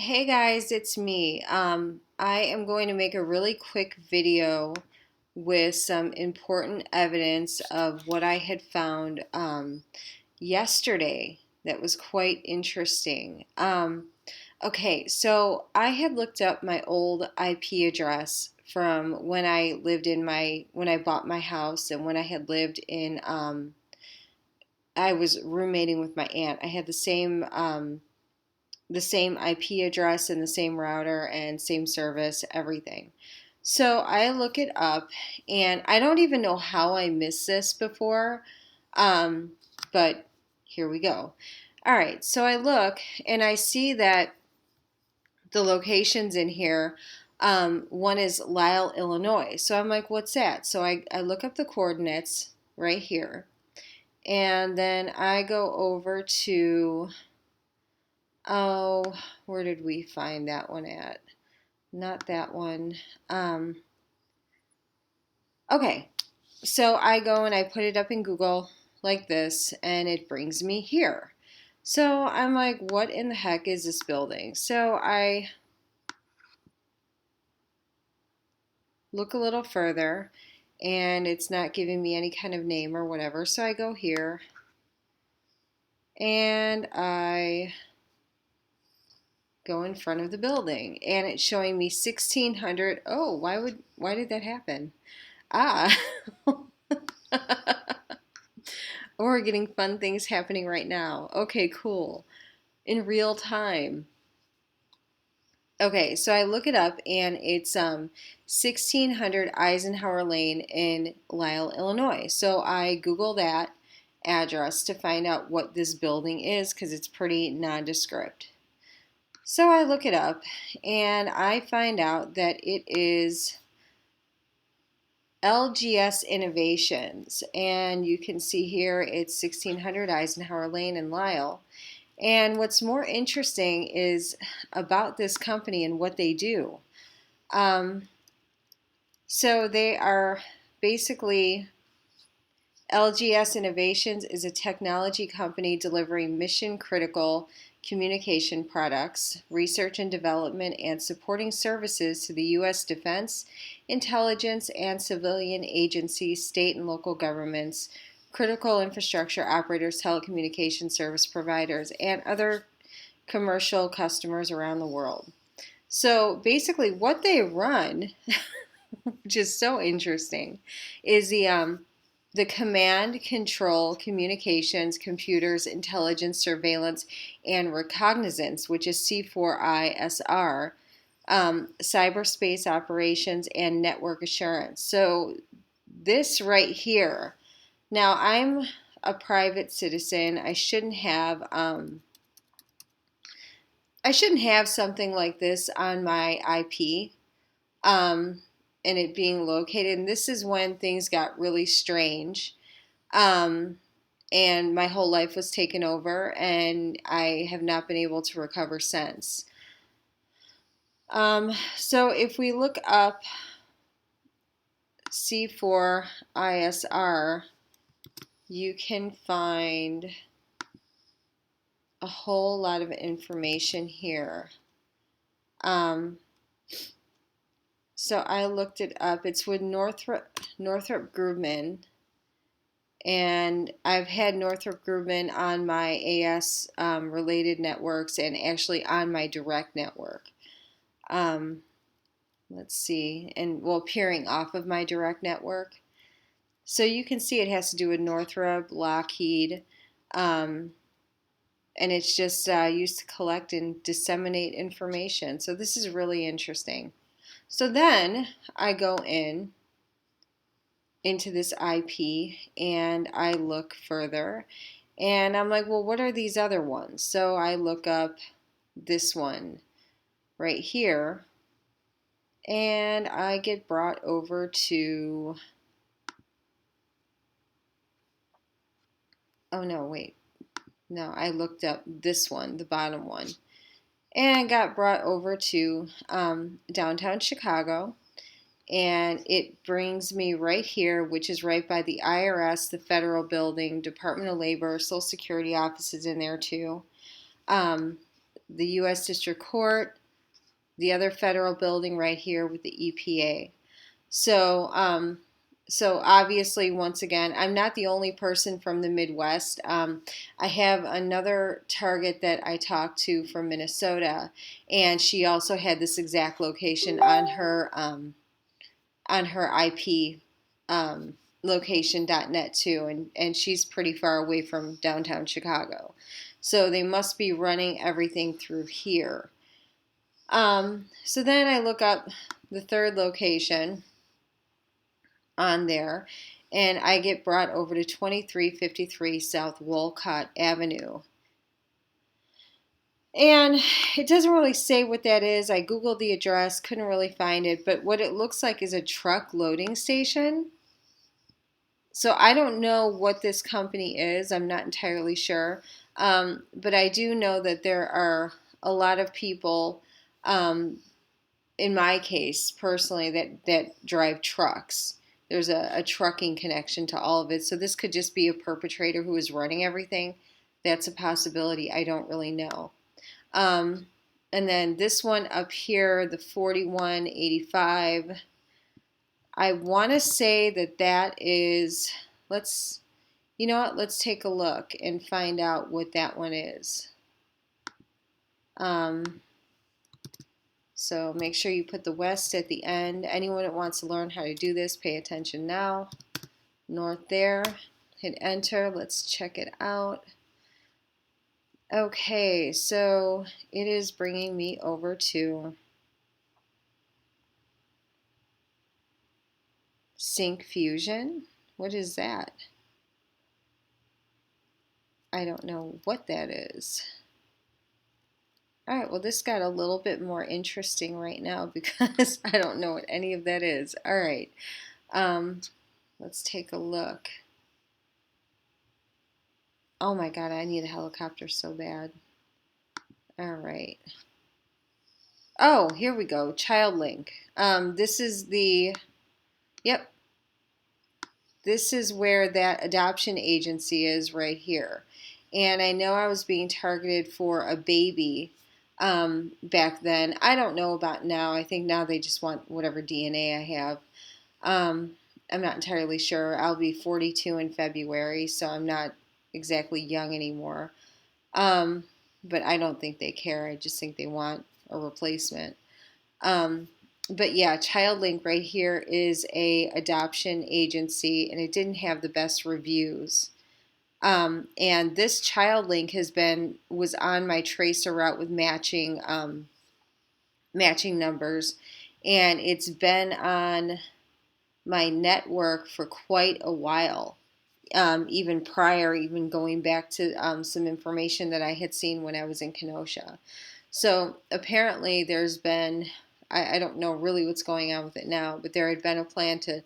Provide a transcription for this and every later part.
Hey guys, it's me. I am going to make a really quick video with some important evidence of what I had found yesterday that was quite interesting. Okay, so I had looked up my old IP address from when I lived in when I bought my house and when I had lived in, I was roommating with my aunt. I had the same IP address and the same router and same service, everything. So I look it up, and I don't even know how I missed this before, um, but here we go. All right, so I look and I see that the locations in here, one is Lisle, Illinois. So I'm like, what's that? So I look up the coordinates right here, and then I go over to, oh, where did we find that one at? Not that one. Um, okay, so I go and I put it up in Google like this, and it brings me here. So I'm like, what in the heck is this building? So I look a little further, and it's not giving me any kind of name or whatever. So I go here, and I go in front of the building, and it's showing me 1600. Oh, why did that happen? Ah. Oh, we're getting fun things happening right now. Okay, cool. In real time. Okay, so I look it up and it's 1600 Eisenhower Lane in Lisle, Illinois. So I Google that address to find out what this building is because it's pretty nondescript. So I look it up and I find out that it is LGS Innovations, and you can see here it's 1600 Eisenhower Lane in Lisle. And what's more interesting is about this company and what they do. Um, so they are basically, LGS Innovations is a technology company delivering mission critical communication products, research and development, and supporting services to the U.S. defense, intelligence, and civilian agencies, state and local governments, critical infrastructure operators, telecommunication service providers, and other commercial customers around the world. So basically, what they run, which is so interesting, is the command, control, communications, computers, intelligence, surveillance, and recognizance, which is C4ISR, cyberspace operations, and network assurance. So this right here. Now I'm a private citizen. I shouldn't have something like this on my IP, um, and it being located. And this is when things got really strange. Um, and my whole life was taken over, and I have not been able to recover since. So if we look up C4ISR, you can find a whole lot of information here. Um, so I looked it up. It's with Northrop Grumman, and I've had Northrop Grumman on my AS related networks and actually on my direct network. Um, let's see, and well, peering off of my direct network. So you can see it has to do with Northrop, Lockheed, um, and it's just used to collect and disseminate information. So this is really interesting. So then I go into this IP and I look further, and I'm like, well, what are these other ones? So I look up this one right here, and I get brought over to, oh no, wait, no, I looked up this one, the bottom one, and got brought over to downtown Chicago, and it brings me right here, which is right by the IRS, the federal building, Department of Labor, Social Security offices in there too. Um, the U.S. District Court, the other federal building right here with the EPA. So obviously, once again, I'm not the only person from the Midwest. I have another target that I talked to from Minnesota, and she also had this exact location on her IP location.net too, and she's pretty far away from downtown Chicago. So they must be running everything through here. So then I look up the third location on there, and I get brought over to 2353 South Wolcott Avenue. And it doesn't really say what that is. I Googled the address, couldn't really find it, but what it looks like is a truck loading station. So I don't know what this company is. I'm not entirely sure. But I do know that there are a lot of people, in my case personally, that drive trucks. There's a trucking connection to all of it. So this could just be a perpetrator who is running everything. That's a possibility. I don't really know. And then this one up here, the 4185, I want to say that is, you know what, let's take a look and find out what that one is. So make sure you put the west at the end. Anyone that wants to learn how to do this, pay attention now. North there, hit enter, let's check it out. Okay, so it is bringing me over to Sync Fusion. What is that? I don't know what that is. All right, well, this got a little bit more interesting right now because I don't know what any of that is. All right, let's take a look. Oh my God, I need a helicopter so bad. All right. Oh, here we go, ChildLink. This is the, yep, this is where that adoption agency is right here. And I know I was being targeted for a baby back then. I don't know about now. I think now they just want whatever DNA I have. I'm not entirely sure. I'll be 42 in February, so I'm not exactly young anymore. But I don't think they care. I just think they want a replacement. But yeah, ChildLink right here is a adoption agency, and it didn't have the best reviews. And this ChildLink was on my tracer route with matching numbers, and it's been on my network for quite a while. Even going back to some information that I had seen when I was in Kenosha. So apparently there's been, I don't know really what's going on with it now, but there had been a plan to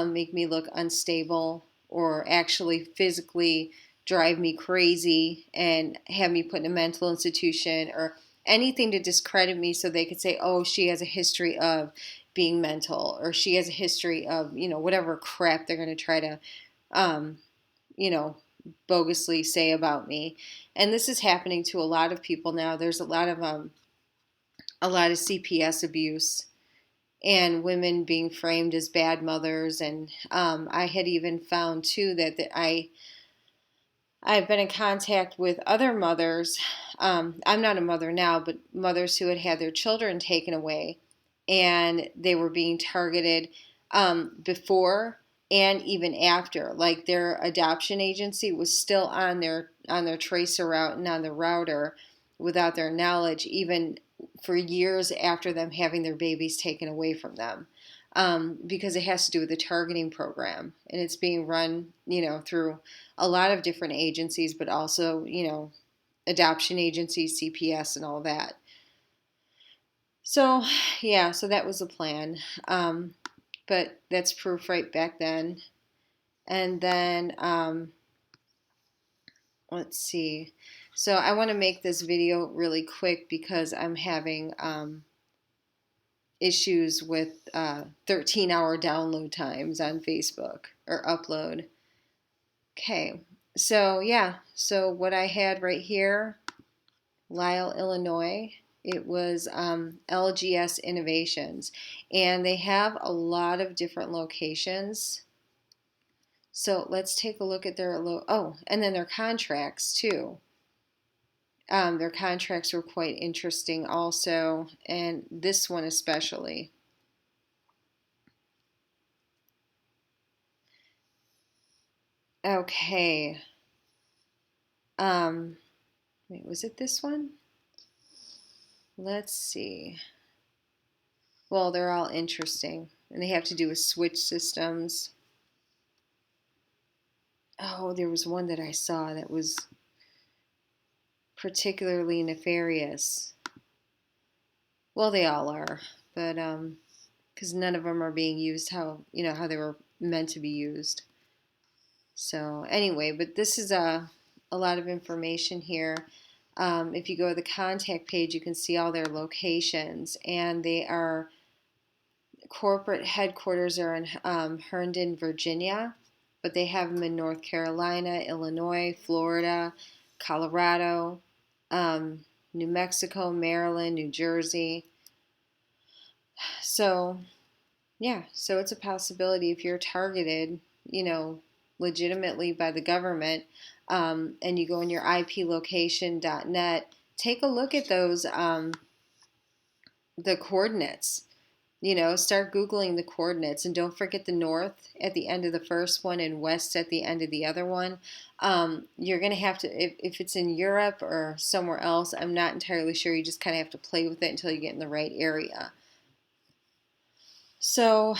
make me look unstable or actually physically drive me crazy and have me put in a mental institution or anything to discredit me so they could say, oh, she has a history of being mental or she has a history of, whatever crap they're going to try to bogusly say about me. And this is happening to a lot of people now. There's a lot of CPS abuse and women being framed as bad mothers. And I had even found too that I've been in contact with other mothers. I'm not a mother now, but mothers who had had their children taken away, and they were being targeted before and even after. Like their adoption agency was still on their tracer route and on the router without their knowledge, even for years after them having their babies taken away from them. Because it has to do with the targeting program, and it's being run, through a lot of different agencies, but also, adoption agencies, CPS, and all that. So, yeah, so that was the plan. But that's proof right back then. And then, let's see. So I want to make this video really quick because I'm having issues with 13-hour download times on Facebook or upload. Okay, so yeah, so what I had right here Lisle, Illinois. It was LGS Innovations, and they have a lot of different locations. So let's take a look at their and then their contracts too. Their contracts were quite interesting also, and this one especially. Okay. Um, Wait, was it this one? Let's see. Well, they're all interesting, and they have to do with switch systems. Oh, there was one that I saw that was particularly nefarious. Well, they all are, but because none of them are being used how they were meant to be used. So anyway, but this is a lot of information here. If you go to the contact page, you can see all their locations, and they are corporate headquarters are in Herndon, Virginia, but they have them in North Carolina, Illinois, Florida, Colorado, New Mexico, Maryland, New Jersey. So, yeah, so it's a possibility if you're targeted, legitimately by the government, and you go in your iplocation.net, take a look at those, the coordinates. Start Googling the coordinates, and don't forget the north at the end of the first one and west at the end of the other one. You're going to have to, if it's in Europe or somewhere else, I'm not entirely sure. You just kind of have to play with it until you get in the right area. So,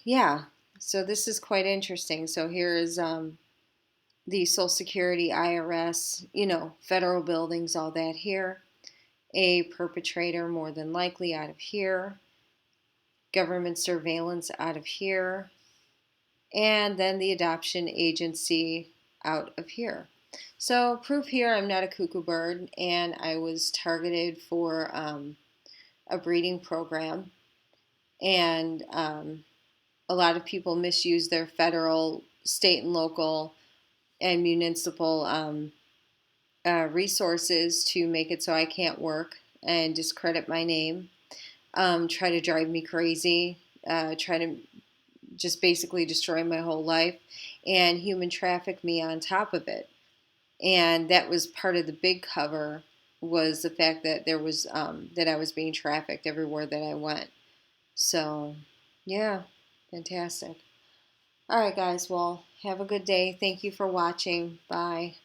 yeah, so this is quite interesting. So here is the Social Security, IRS, federal buildings, all that here. A perpetrator more than likely out of here. Government surveillance out of here. And then the adoption agency out of here. So proof here I'm not a cuckoo bird, and I was targeted for a breeding program. And a lot of people misuse their federal, state, and local and municipal resources to make it so I can't work and discredit my name, try to drive me crazy, try to just basically destroy my whole life, and human traffic me on top of it. And that was part of the big cover, was the fact that there was that I was being trafficked everywhere that I went. So, yeah, fantastic. All right, guys. Well, have a good day. Thank you for watching. Bye.